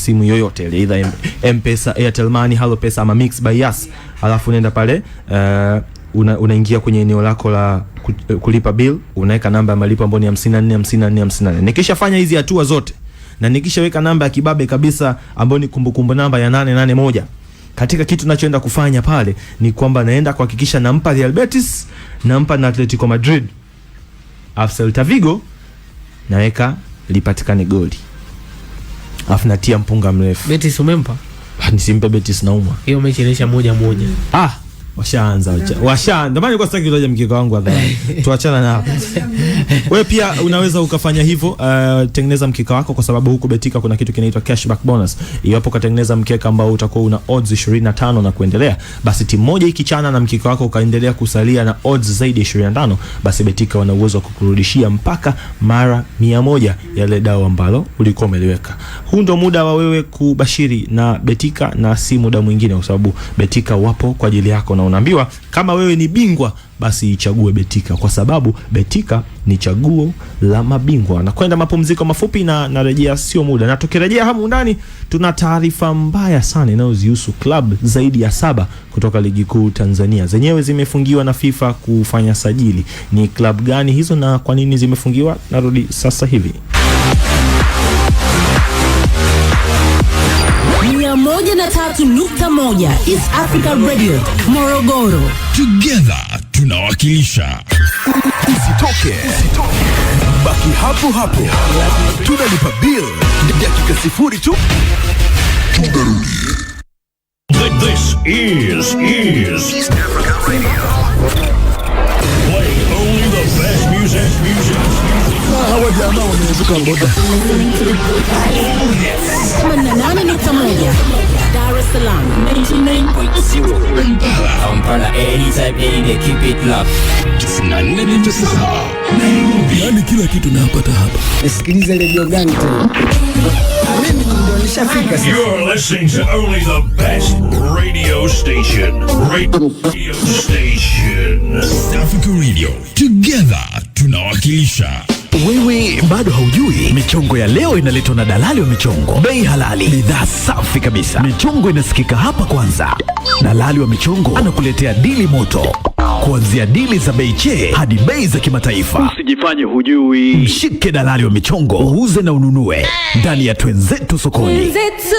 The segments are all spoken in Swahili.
simu yoyote ile, either M-Pesa, Airtel Money, Halo Pesa ama Mix by Yas. Alafu unaenda pale unaingia kwenye eneo lako la kulipa bill, unaweka namba ya malipo ambayo ni 545454. Nikishafanya hizi hatua zote na nikishaweka namba ya kibabe kabisa ambayo ni kumbukumbu namba ya 881, katika kitu ninachoenda kufanya pale ni kwamba naenda kuhakikisha nampa Real Betis, nampa na Atletico Madrid, Celta Vigo naweka lipatikane goli. Afu natia mpunga mrefu. Betis umempa? Nisimpe Betis nauma. Hiyo mechi inaisha 1-1. Washaanza. Ndio maana nilikuwa sitaki kutaja mkeka wangu hadharani. Tuachana na hapo. Wewe pia unaweza ukafanya hivyo, tengeneza mkeka wako, kwa sababu huko Betika kuna kitu kinaitwa cashback bonus. Iwapo katengeneza mkeka ambao utakuwa una odds 25 na kuendelea, basi timu moja ikichana na mkeka wako ukaendelea kusalia na odds zaidi ya 25, basi Betika wana uwezo wa kukurudishia mpaka mara 100 yale dau ambalo ulikuwa umeliweka. Huu ndio muda wa wewe kubashiri na Betika, na si muda mwingine, kwa sababu Betika wapo kwa ajili yako, na unaambiwa kama wewe ni bingwa basi ichague Betika, kwa sababu Betika ni chaguo la mabingwa. Na kwenda mapumziko mafupi na narejea sio muda. Na tukirejea hamu ndani tuna taarifa mbaya sana inayozihusu club zaidi ya 7 kutoka ligi kuu Tanzania. Zenyewe zimefungiwa na FIFA kufanya sajili. Ni club gani hizo na kwa nini zimefungiwa? Narudi sasa hivi. 103.1 East Africa Radio Morogoro. Together tunawakilisha. Usitoke. Baki hapo. Tunalipa bill dakika 0 tu. Tunarudi. This is East Africa Radio. Play only the best music. Hawa jamaa wamezuka boda. 88.1 Dar es Salaam. 99.0 Kampala anytime they keep it locked. Just 99.9. Yani kila kitu napata hapa. Sikiliza radio gani tena? Mimi ndio nishafika sasa. You're listening to only the best radio station. East Africa Radio. Together tunawakilisha. Wewe bado haujui, michongo ya leo inaletwa na dalali wa michongo. Bei halali, bidhaa safi kabisa. Michongo inasikika hapa kwanza. Dalali wa michongo anakuletea dili moto, kuanzia dili za bei che hadi bei za kimataifa. Usijifanye hujui. Mshike dalali wa michongo, uuze na ununue ndani ya Twenzetu Sokoni. Twenzetu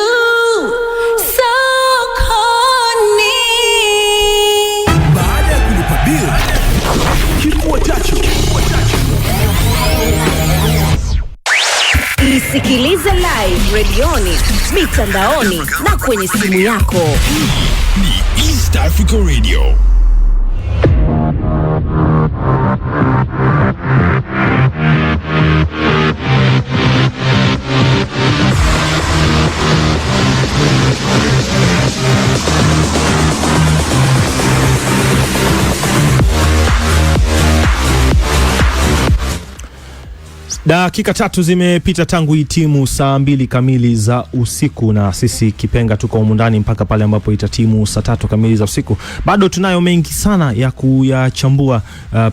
Sokoni. Baada ya kulipa bill, kifua chacho. Isikilize live redioni, mitandaoni na kwenye simu yako. Ni East Africa Radio. Dakika 3 zimepita tangu hitimu saa 2 kamili za usiku, na sisi kipenga tuko humu ndani mpaka pale ambapo itatimu saa 3 kamili za usiku. Bado tunayo mengi sana ya kuyachambua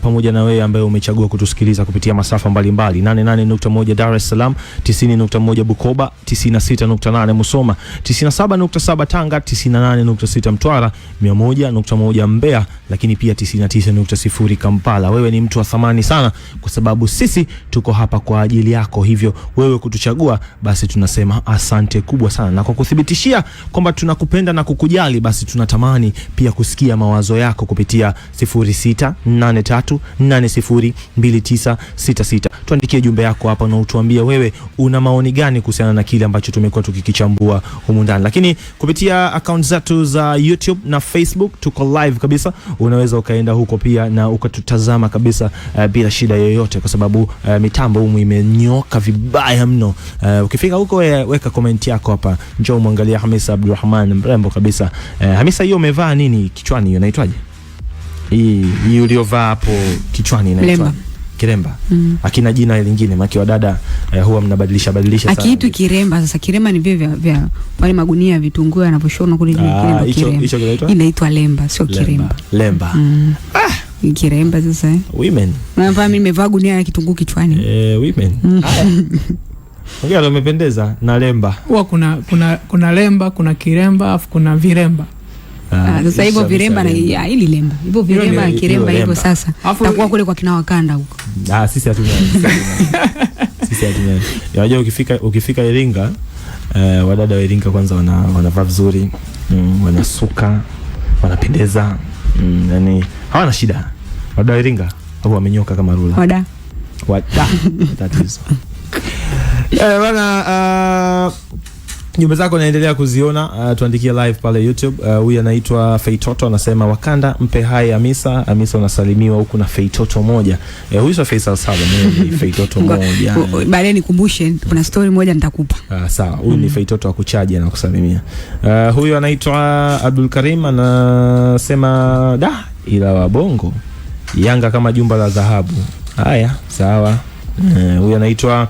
pamoja na wewe ambaye umechagua kutusikiliza kupitia masafa mbalimbali. 88.1 Dar es Salaam, 90.1 Bukoba, 96.8 Musoma, 97.7 Tanga, 98.6 Mtwara, 101.1 Mbeya, lakini pia 99.0 Kampala. Wewe ni mtu wa thamani sana, kwa sababu sisi tuko hapa kwa ajili yako. Hivyo wewe kutuchagua, basi tunasema asante kubwa sana. Na kwa kuthibitishia kwamba tunakupenda na kukujali, basi tunatamani pia kusikia mawazo yako kupitia 0683802966. Tuandikie jumbe yako hapa na utuambie wewe una maoni gani kuhusiana na kile ambacho tumekuwa tukikichambua humu ndani. Lakini kupitia account zetu za YouTube na Facebook tuko live kabisa. Unaweza ukaenda huko pia na ukatutazama kabisa bila shida yoyote, kwa sababu mitambo humu imenyoka vibaya mno. Ukifika huko weka comment yako hapa. Njoo muangalia Hamisa Abdulrahman, mrembo kabisa. Hamisa, hiyo umevaa nini kichwani? Hiyo inaitwaje? Hii uliovaa hapo kichwani inaitwa kiremba. Akina jina lingine maki wa dada huwa mnabadilisha sana. Akiitwa kiremba. Sasa kiremba ni vya wale magunia vitunguu yanavyoshona kule juu. Hicho kinaitwa? Inaitwa lemba, sio kiremba. Lemba. Kiremba sasa. Women. Mimi nimevaa gunia ya kitunguu kichwani. Women. Ongea ndio umependeza na lemba. Huwa kuna lemba, kuna kiremba, afu kuna viremba. Sasa hivyo viremba na hili lemba. Hivyo viremba na kiremba hivyo sasa. Takuwa kule kwa kina Wakanda huko. Sisi hatuna. Sisi hatuna. Unajua ukifika Iringa, wadada wa Iringa kwanza wanavaa vizuri, wanasuka, wanapendeza. Yani hawana shida. Wadada wa Iringa au wamenyoka kama rula. Wada. Tatizo. Bana, nyumba zako naendelea kuziona, tuandikie live pale YouTube. Huyu anaitwa Feitoto anasema Wakanda mpe hai Hamisa. Hamisa unasalimiwa huku na Feitoto moja. Huyu sio Faisal Saba, ni Feitoto moja. Baadaye nikumbushe kuna story moja nitakupa. Sawa, huyu ni Feitoto wa kuchaji na kusalimia. Huyu anaitwa Abdul Karim anasema ila wabongo Yanga kama jumba la dhahabu. Haya, sawa. Huyu anaitwa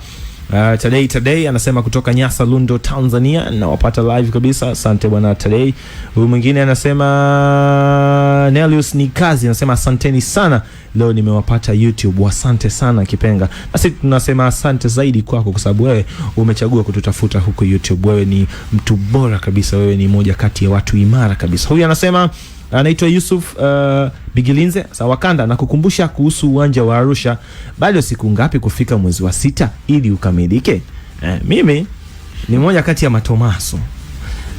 Today anasema kutoka Nyasa Lundo Tanzania na wapata live kabisa. Asante bwana Today. Huyu mwingine anasema Nelius ni kazi, anasema asanteni sana leo nimewapata YouTube. Asante sana Kipenga. Basi tunasema asante zaidi kwako kwa sababu wewe umechagua kututafuta huko YouTube. Wewe ni mtu bora kabisa, wewe ni moja kati ya watu imara kabisa. Huyu anasema anaitwa Yusuf Bigilinze. Sawa Wakanda na kukumbusha kuhusu uwanja wa Arusha, bado siku ngapi kufika mwezi wa 6 ili ukamilike? Mimi ni moja kati ya matomaso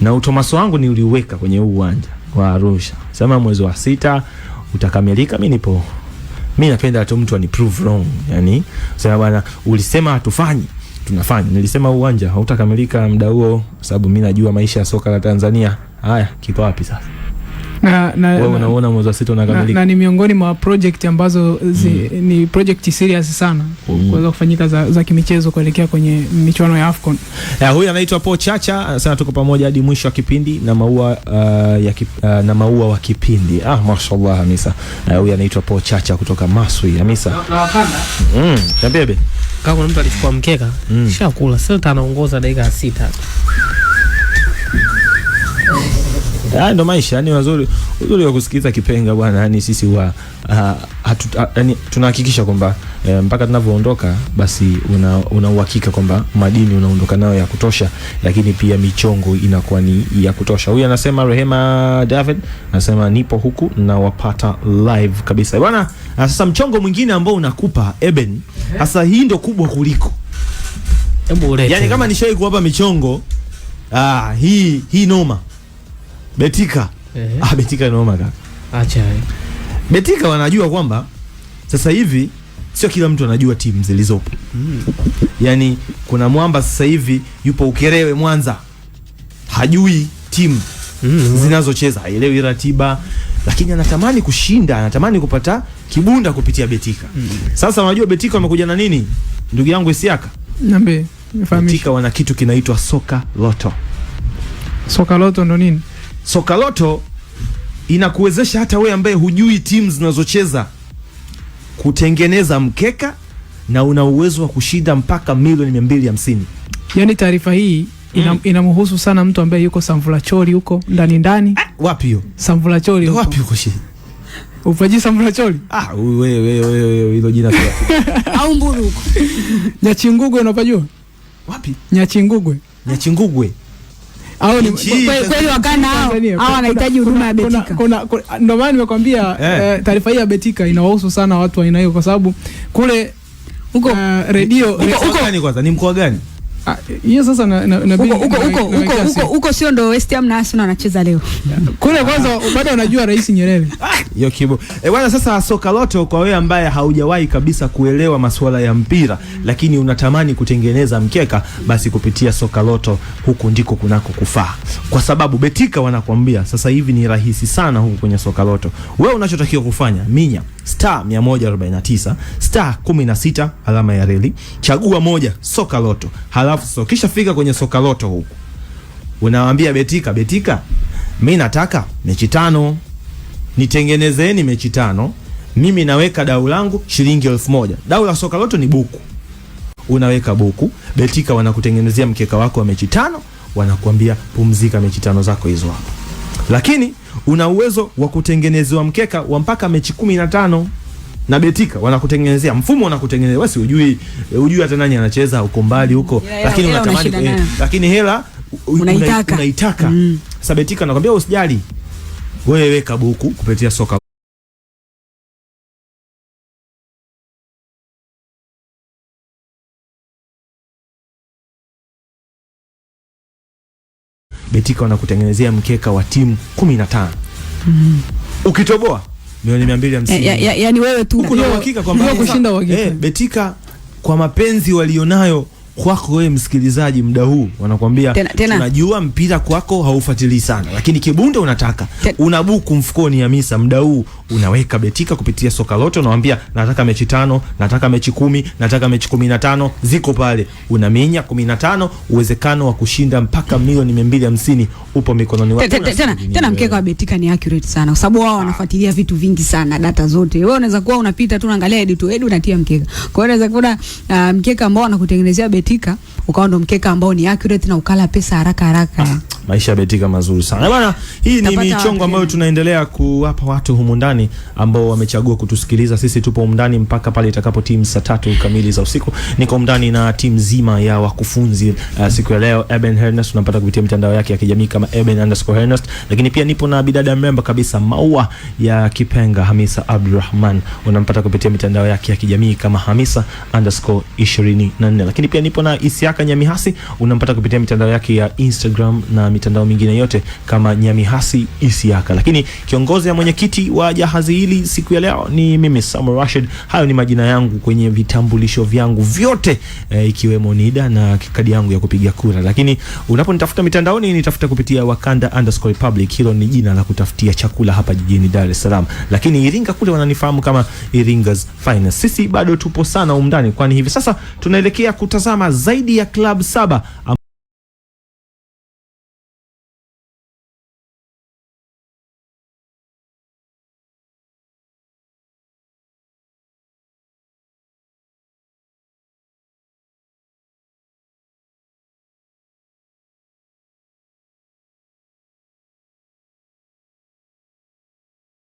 na utomaso wangu ni uliweka kwenye uwanja wa Arusha. Sema mwezi wa 6 utakamilika, mimi nipo. Mimi napenda tu mtu ani prove wrong. Yani sema bwana ulisema hatufanyi, tunafanya. Nilisema uwanja hautakamilika muda huo sababu mimi najua maisha ya soka la Tanzania. Haya, kiko wapi sasa? Wewe unaona mwezi wa 6 unakamilika. Na ni miongoni mwa project ambazo ni project serious sana kuweza kufanyika za kimichezo kuelekea kwenye michuano ya AFCON. Huyu anaitwa Po Chacha anasema tuko pamoja hadi mwisho wa kipindi na maua na maua wa kipindi. Mashallah Hamisa. Huyu anaitwa Po Chacha kutoka Maswi. Hamisa. Na Wakanda. Tambebe. Kama kuna mtu alichukua mkeka, shakula. Celta anaongoza dakika 6. Ndio maisha, yani uzuri wa kusikiza Kipenga bwana, yani sisi yani tunahakikisha kwamba mpaka tunavyoondoka basi una uhakika kwamba madini unaondoka nayo ya kutosha, lakini pia michongo inakuwa ni ya kutosha. Huyu anasema Rehema David anasema nipo huku na wapata live kabisa bwana. Sasa mchongo mwingine ambao unakupa Eben, sasa hii ndio kubwa kuliko. Hebu ulete. Yani kama nishawahi kuwapa michongo hii noma. Betika. Betika noma kaka. Acha. Betika wanajua kwamba sasa hivi sio kila mtu anajua timu zilizopo. Yani kuna mwamba sasa hivi yupo Ukerewe Mwanza. Hajui timu zinazocheza, haelewi ratiba, lakini anatamani kushinda, anatamani kupata kibunda kupitia Betika. Sasa unajua Betika wamekuja na nini? Ndugu yangu Isiaka. Niambie, Betika wana kitu kinaitwa Soka Loto. Soka Loto ndo nini? Soka Loto inakuwezesha hata wewe ambaye hujui timu zinazocheza kutengeneza mkeka na una uwezo wa kushinda mpaka milioni 250. Yaani taarifa hii inamhusu sana mtu ambaye yuko Samvula Chori huko ndani. Wapi hiyo? Samvula Chori huko. Wapi huko shida? Upaji Samvula Chori? Wewe hilo jina sio. Au Mburu huko. Nyachingugwe unapajua? Wapi? Nyachingugwe. Au ni kweli Wakanda hao wanahitaji huduma ya Betika. Ndio maana nimekwambia taarifa hii ya Betika inawahusu sana watu wa aina hiyo kwa sababu kule huko redio huko gani kwanza? Ni mkoa gani? Hiyo sasa na huko sio ndo West Ham na Arsenal anacheza leo. Kule kwanza bado anajua Rais Nyerere. Hiyo kibo. Bwana sasa Soka Loto kwa wewe ambaye haujawahi kabisa kuelewa masuala ya mpira lakini unatamani kutengeneza mkeka, basi kupitia Soka Loto huku ndiko kunako kufaa. Kwa sababu Betika wanakuambia sasa hivi ni rahisi sana huku kwenye Soka Loto. Wewe unachotakiwa kufanya, minya *149 *16 alama ya reli, chagua moja Soka Loto. Halafu kisha fika kwenye Soka Loto huku. Unawaambia Betika, mimi nataka mechi 5. Nitengenezeni mechi 5. Mimi naweka dau langu shilingi 1000. Dau la Soka Loto ni buku. Unaweka buku, Betika wanakutengenezea mkeka wako wa mechi 5, wanakuambia pumzika mechi 5 zako hizo hapo. Lakini una uwezo wa kutengenezewa mkeka wa mpaka mechi 15. na Betika wanakutengenezea mfumo, wanakutengenezea wewe, hujui hata nani anacheza uko mbali huko, lakini unatamani lakini hela unaitaka. Sasa Betika nakwambia usijali, wewe weka buku kupitia soka Betika wanakutengenezea mkeka wa timu 15. Ukitoboa milioni 250. Yaani wewe tu kuna uhakika kwamba kushinda uhakika. Betika kwa mapenzi walionayo kwako wewe msikilizaji muda huu wanakuambia tunajua mpira kwako haufuatilii sana, lakini kibunda unataka unabuku mfukoni ya Hamisa muda huu unaweka Betika kupitia soka lote, unawaambia nataka mechi 5, nataka mechi 10, nataka mechi 15, ziko pale, unamenya 15, uwezekano wa kushinda mpaka milioni 250 upo mikononi wako. Tena mkeka wa Betika ni accurate sana kwa sababu wao wanafuatilia vitu vingi sana, data zote. Wewe unaweza kuwa unapita tu unaangalia edit unatia mkeka. Kwa hiyo unaweza kuona mkeka ambao wanakutengenezea Betika ukawa ndo mkeka ambao ni accurate na ukala pesa haraka. Maisha ya Betika mazuri sana bwana. Hii ni michongo ambayo tunaendelea kuwapa watu humu ndani ambao wamechagua kutusikiliza. Sisi tupo humu ndani mpaka pale itakapo timu saa 3 kamili za usiku. Niko ndani na timu nzima ya wakufunzi siku ya leo. Eben Ernest unapata kupitia mitandao yake ya kijamii kama Eben_Ernest, lakini pia nipo na bidada mrembo kabisa Maua ya Kipenga, Hamisa Abdulrahman, unampata kupitia mitandao yake ya kijamii kama Hamisa_24, lakini pia nipo na Isiaka Nyamihasi, unampata kupitia mitandao yake ya Instagram na mitandao mingine yote kama Nyamihasi Isiaka. Lakini kiongozi ya mwenyekiti wa jahazi hili siku ya leo ni mimi Samuel Rashid. Hayo ni majina yangu kwenye vitambulisho vyangu vyote, ikiwemo NIDA na kadi yangu ya kupiga kura. Lakini unaponitafuta mitandaoni nitafuta kupitia Wakanda_Republic, hilo ni jina la kutafutia chakula hapa jijini Dar es Salaam. Lakini Iringa kule wananifahamu kama Iringa's Finest. Sisi bado tupo sana umndani, kwani hivi sasa tunaelekea kutazama zaidi ya club 7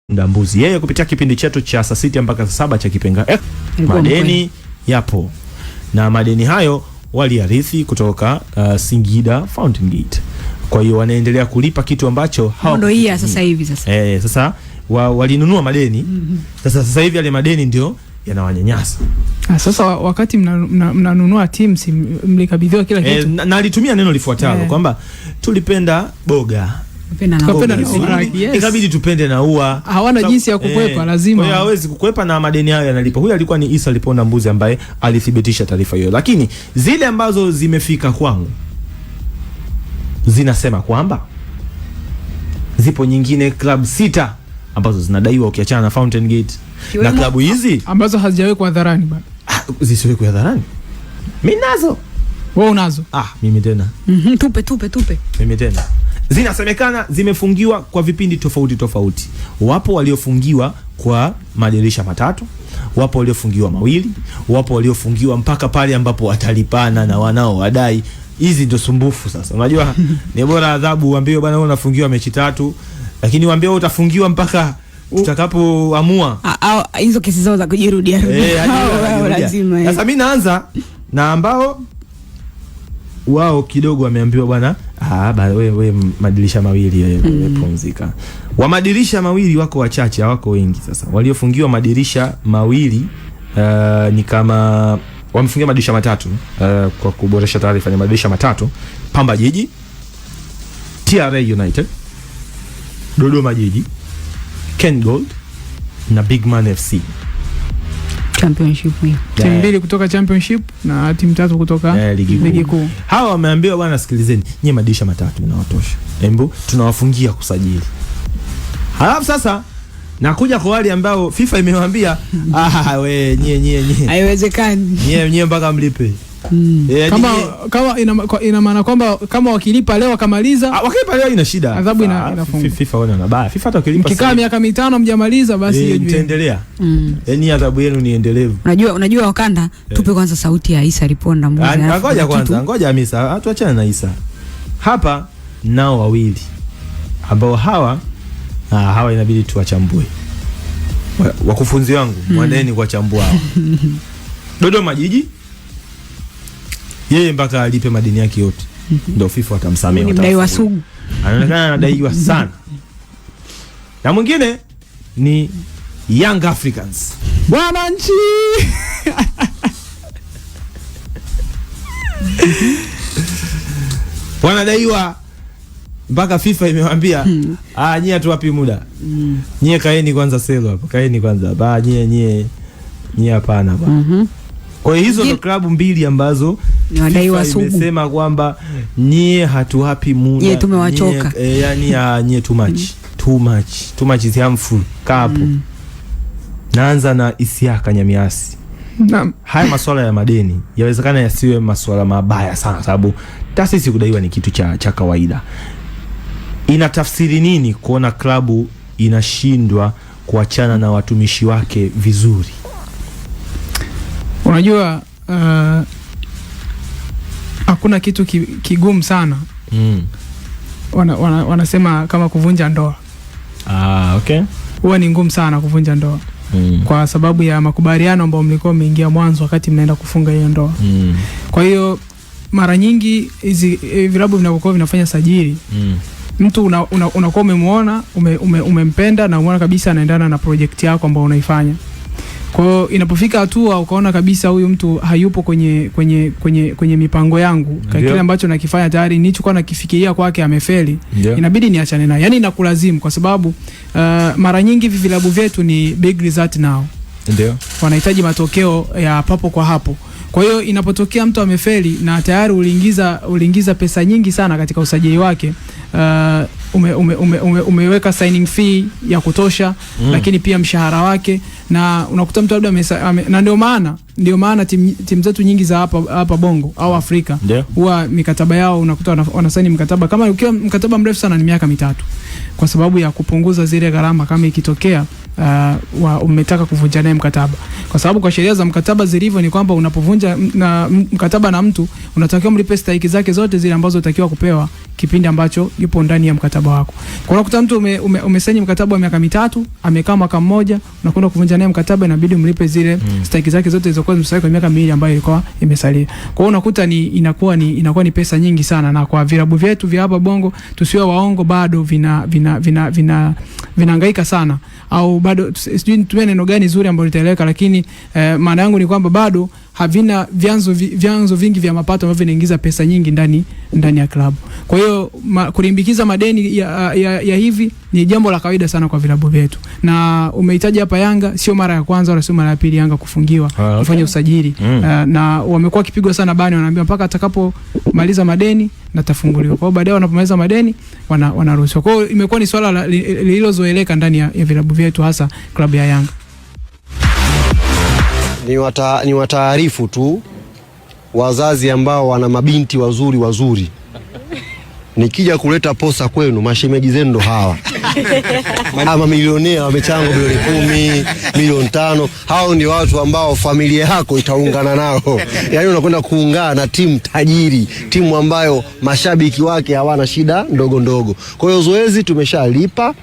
Ndambuzi. Yeye kupitia kipindi chetu cha saa 6 mpaka saa 7 cha Kipenga madeni yapo, na madeni hayo waliarithi kutoka Singida Fountain Gate. Kwa hiyo wanaendelea kulipa kitu ambacho ndio hii sasa hivi sasa walinunua madeni. Sasa hivi yale madeni ndio yanawanyanyasa. Sasa wakati mnanunua teams mlikabidhiwa kila kitu. Na alitumia neno lifuatalo kwamba tulipenda boga, ikabidi tupende na ua. Hawana jinsi ya kukwepa, lazima. Kwa hiyo hawezi kukwepa na madeni hayo yanalipa. Huyu alikuwa ni Isa Liponda Mbuzi ambaye alithibitisha taarifa hiyo. Lakini zile ambazo zimefika kwangu zinasema kwamba zipo nyingine club 6 ambazo zinadaiwa ukiachana na Fountain Gate. Na klabu hizi ambazo hazijawekwa hadharani bado. Zisiwekwe hadharani. Mimi nazo. Wewe unazo? Mimi tena. Tupe. Mimi tena. Zinasemekana zimefungiwa kwa vipindi tofauti. Wapo waliofungiwa kwa madirisha 3, wapo waliofungiwa 2, wapo waliofungiwa mpaka pale ambapo watalipana na wanao wadai. Hizi ndio sumbufu sasa. Unajua ni bora adhabu uambiwe bwana wewe unafungiwa mechi 3, lakini uambiwe wewe utafungiwa mpaka tutakapoamua. Hizo kesi zao za kujirudia. Lazima. Sasa mimi naanza na ambao wao kidogo wameambiwa bwana wewe madirisha 2 wewe pumzika. Wa madirisha 2 wako wachache, hawako wengi. Sasa waliofungiwa madirisha 2 ni kama wamefungiwa madirisha 3 kwa kuboresha taarifa, ni madirisha 3: Pamba Jiji, TRA United, Dodoma Jiji, Ken Gold na Bigman FC. Championship hiyo. Timu 2 kutoka championship na timu 3 kutoka ligi kuu. Hawa wameambiwa bwana sikilizeni, nyie madirisha 3 inawatosha. Embu tunawafungia kusajili. Halafu sasa nakuja kwa wale ambao FIFA imewaambia we nyie haiwezekani. Nyie mpaka mlipe. Kama ina maana kwamba kama wakilipa leo wakamaliza, wakilipa leo ina shida. Adhabu inafunga. FIFA wana na baya. FIFA hata ukilipa mkikaa miaka 5 mjamaliza basi hiyo itaendelea. Yaani adhabu yenu ni endelevu. Unajua Wakanda, tupe kwanza sauti ya Isa Liponda Mbuzi. Ngoja Hamisa, tuachane na Isa. Hapa nao wawili ambao hawa inabidi tuwachambue. wakufunzi wangu mwendeni kwa chambua hao. Dodoma Jiji yeye mpaka alipe madeni yake yote ndio FIFA watamsamehe. Mdaiwa sugu. Anaonekana anadaiwa sana. Na mwingine ni Young Africans. Wananchi. Wanadaiwa mpaka FIFA imewambia nyie tuwapi muda. Nyie kaeni kwanza selo hapo. Kaeni kwanza. Nyie hapana bwana. Kwa hizo ndo klabu mbili ambazo wadaiwa sugu. Imesema kwamba nyie hatuwapi muda. Nyie tumewachoka. Yani nyie too much. Too much is harmful. Kapo. Naanza na Isiaka Nyamiasi. Haya masuala ya madeni yawezekana yasiwe masuala mabaya sana, sababu taasisi kudaiwa ni kitu cha kawaida. Inatafsiri nini kuona klabu inashindwa kuachana na watumishi wake vizuri? Unajua hakuna kitu kigumu sana. Wanasema kama kuvunja ndoa. Okay. Huwa ni ngumu sana kuvunja ndoa. Kwa sababu ya makubaliano ambayo mlikuwa mmeingia mwanzo wakati mnaenda kufunga hiyo ndoa. Kwa hiyo mara nyingi hizi vilabu vinapokuwa vinafanya sajili, mtu unakuwa umemuona, umempenda na unaona kabisa anaendana na project yako ambayo unaifanya. Kwa hiyo inapofika hatua ukaona kabisa huyu mtu hayupo kwenye mipango yangu, kile ambacho nakifanya tayari nilichokuwa nakifikiria kwake amefeli, inabidi niachane naye. Yani inakulazimu kwa sababu mara nyingi vilabu vyetu ni big result now. Ndio. Wanahitaji matokeo ya papo kwa hapo. Kwa hiyo inapotokea mtu amefeli na tayari uliingiza pesa nyingi sana katika usajili wake, umeweka signing fee ya kutosha, lakini pia mshahara wake, na unakuta mtu labda na ndio maana timu zetu nyingi za hapa Bongo au Afrika huwa mikataba yao unakuta wanasaini mkataba kama ukiwa mkataba mrefu sana ni miaka 3, kwa sababu ya kupunguza zile gharama kama ikitokea umetaka kuvunja naye mkataba. Kwa sababu kwa sheria za mkataba zilivyo ni kwamba unapovunja mkataba na mtu unatakiwa mlipe stahiki zake zote zile ambazo unatakiwa kupewa kipindi ambacho yupo ndani ya mkataba wako. Kwa unakuta mtu umesaini mkataba wa miaka 3, amekaa mwaka mmoja, unakwenda kuvunja naye mkataba, inabidi mlipe zile stahiki zake zote zilizokuwa zimesalia kwa miaka 2 ambayo ilikuwa imesalia. Kwa hiyo unakuta inakuwa ni pesa nyingi sana, na kwa vilabu vyetu vya hapa Bongo tusiwe waongo, bado vinahangaika sana, au bado sijui nitumie neno gani zuri ambalo litaeleweka, lakini maana yangu ni kwamba bado havina vyanzo vingi vya mapato ambavyo vinaingiza pesa nyingi ndani ya klabu. Kwa hiyo kulimbikiza madeni ya hivi ni jambo la kawaida sana kwa vilabu vyetu. Na umehitaji hapa Yanga sio mara ya kwanza wala sio mara ya pili Yanga kufungiwa kufanya usajili. Na wamekuwa kipigwa sana bani, wanaambia mpaka atakapomaliza madeni na tafunguliwa. Kwa hiyo baadaye wanapomaliza madeni wanaruhusiwa. Kwa hiyo imekuwa ni swala lililozoeleka ndani ya vilabu vyetu, hasa klabu ya Yanga. Ni wataarifu tu wazazi ambao wana mabinti wazuri. Nikija kuleta posa kwenu, mashemeji zenu ndo hawa. Ama milionea wamechango milioni 10, milioni 5. Hao ndio watu ambao familia yako itaungana nao. Yaani unakwenda kuungana na timu tajiri, timu ambayo mashabiki wake hawana shida ndogo. Kwa hiyo zoezi tumeshalipa.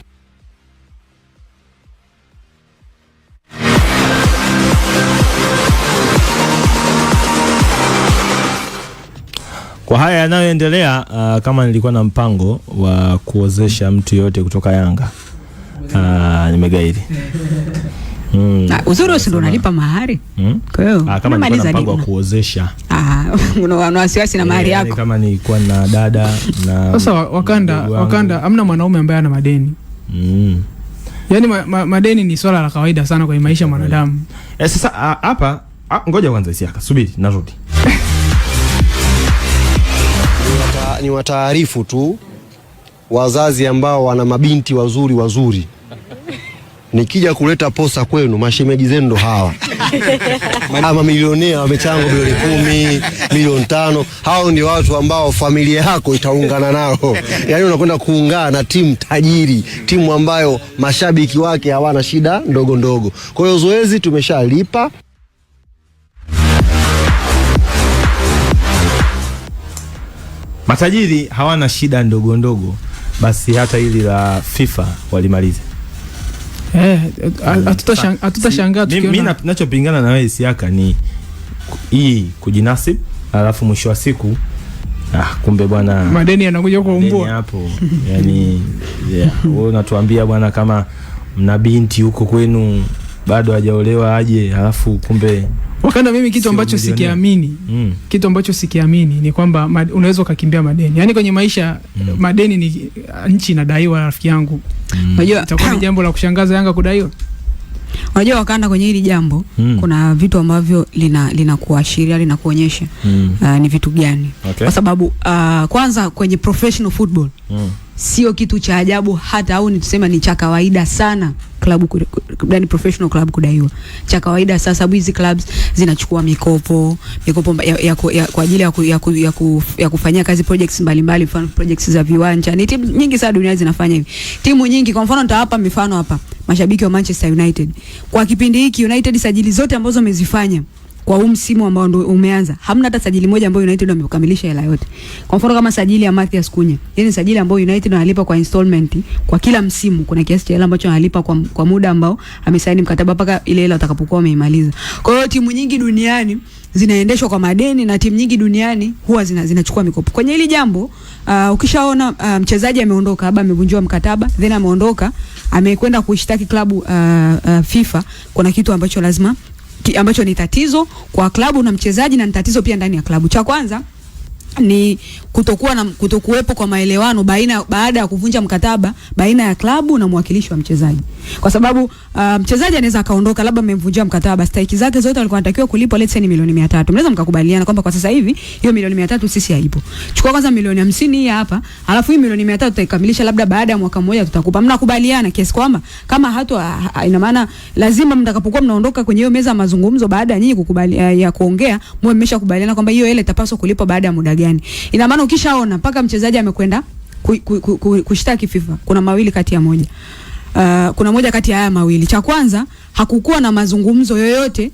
Kwa haya yanayoendelea, kama nilikuwa na mpango wa kuozesha mtu yote kutoka Yanga, nimegairi. Uzuri ndo unalipa mahari. Kwa hiyo kama nilikuwa na mpango wa kuozesha, una wasiwasi na mahari yako. Kama nilikuwa na dada na sasa Wakanda hamna mwanaume ambaye ana madeni. Yaani madeni ni swala la kawaida sana kwa maisha ya mwanadamu. Sasa hapa ngoja kwanza Isiaka, subiri narudi. Ni wataarifu tu wazazi ambao wana mabinti wazuri. Nikija kuleta posa kwenu, mashemeji zenu ndo hawa. Ama milionea wamechango milioni 10, milioni 5. Hao ndio watu ambao familia yako itaungana nao. Yaani unakwenda kuungana na timu tajiri, timu ambayo mashabiki wake hawana shida ndogo. Kwa hiyo zoezi tumeshalipa. Matajiri hawana shida ndogo, basi hata hili la FIFA walimalize. hatutashangaa tukiona. Mimi ninachopingana na wewe Isiaka ni hii kujinasib, alafu mwisho wa siku kumbe bwana madeni yanakuja kuumbua hapo. Yani wewe unatuambia bwana kama mna binti huko kwenu bado hajaolewa aje, alafu kumbe wakanda. Mimi kitu ambacho sikiamini, kitu ambacho sikiamini ni kwamba unaweza kukimbia madeni. Yani kwenye maisha madeni ni nchi inadaiwa, rafiki yangu. Unajua itakuwa ni jambo la kushangaza Yanga kudaiwa. Unajua wakanda kwenye hili jambo kuna vitu ambavyo linakuashiria linakuonyesha ni vitu gani. Kwa sababu kwanza kwenye professional football sio kitu cha ajabu hata au nitusema ni cha kawaida sana klabu yani professional club kudaiwa. Cha kawaida sasa, sababu hizi clubs zinachukua mikopo kwa ajili ya kufanyia kazi projects mbalimbali, mfano projects za viwanja. Ni timu nyingi sana duniani zinafanya hivi. Timu nyingi, kwa mfano nitawapa mifano hapa. Mashabiki wa Manchester United. Kwa kipindi hiki United sajili zote ambazo wamezifanya kwa huu msimu ambao ndio umeanza, hamna hata sajili moja ambayo United wamekamilisha hela yote. Kwa mfano kama sajili ya Matthias Cunha, yani sajili ambayo United wanalipa kwa installment kwa kila msimu, kuna kiasi cha hela ambacho wanalipa kwa muda ambao amesaini mkataba mpaka ile hela utakapokuwa umeimaliza. Kwa hiyo timu nyingi duniani zinaendeshwa kwa madeni na timu nyingi duniani huwa zinachukua mikopo. Kwenye hili jambo ukishaona mchezaji ameondoka, labda amevunjiwa mkataba, then ameondoka, amekwenda kuishtaki klabu FIFA, kuna kitu ambacho lazima ambacho ni tatizo kwa klabu na mchezaji na ni tatizo pia ndani ya klabu. Cha kwanza ni kutokuwepo kwa maelewano baada ya kuvunja mkataba baina ya klabu na mwakilishi wa mchezaji. Kwa sababu mchezaji anaweza akaondoka, labda amemvunjia mkataba, stake zake zote alikuwa anatakiwa kulipwa, let's say ni milioni 300. Mnaweza mkakubaliana kwamba kwa sasa hivi hiyo milioni 300 sisi haipo. Chukua kwanza milioni 50 hii hapa, alafu hii milioni 300 tutaikamilisha labda baada ya mwaka mmoja tutakupa. Mnakubaliana kiasi kwamba kama ina maana lazima mtakapokuwa mnaondoka kwenye hiyo meza ya mazungumzo, baada ya nyinyi kukubali ya kuongea, mwe mmeshakubaliana kwamba hiyo ile itapaswa kulipwa baada ya muda gani. Ina maana ukishaona mpaka mchezaji amekwenda kushtaki FIFA, kuna mawili kati ya moja. Kuna moja kati ya haya mawili. Cha kwanza, hakukuwa na mazungumzo yoyote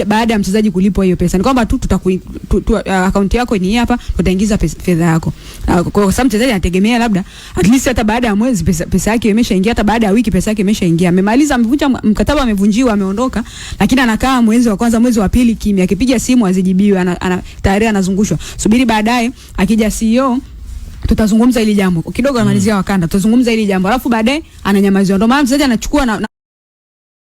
baada ya mchezaji kulipwa hiyo pesa. Ni kwamba tu account yako ni hapa, tutaingiza fedha yako. Kwa sababu mchezaji anategemea labda at least hata baada ya mwezi pesa yake imeshaingia, hata baada ya wiki pesa yake imeshaingia. Amemaliza, amevunja mkataba, amevunjiwa, ameondoka, lakini anakaa mwezi wa kwanza, mwezi wa pili kimya, akipiga simu azijibiwe, tayari anazungushwa. Subiri baadaye akija CEO tutazungumza hili jambo. Kidogo namalizia wakanda, tutazungumza hili jambo. Alafu baadaye ananyamazia. Ndio maana mchezaji anachukua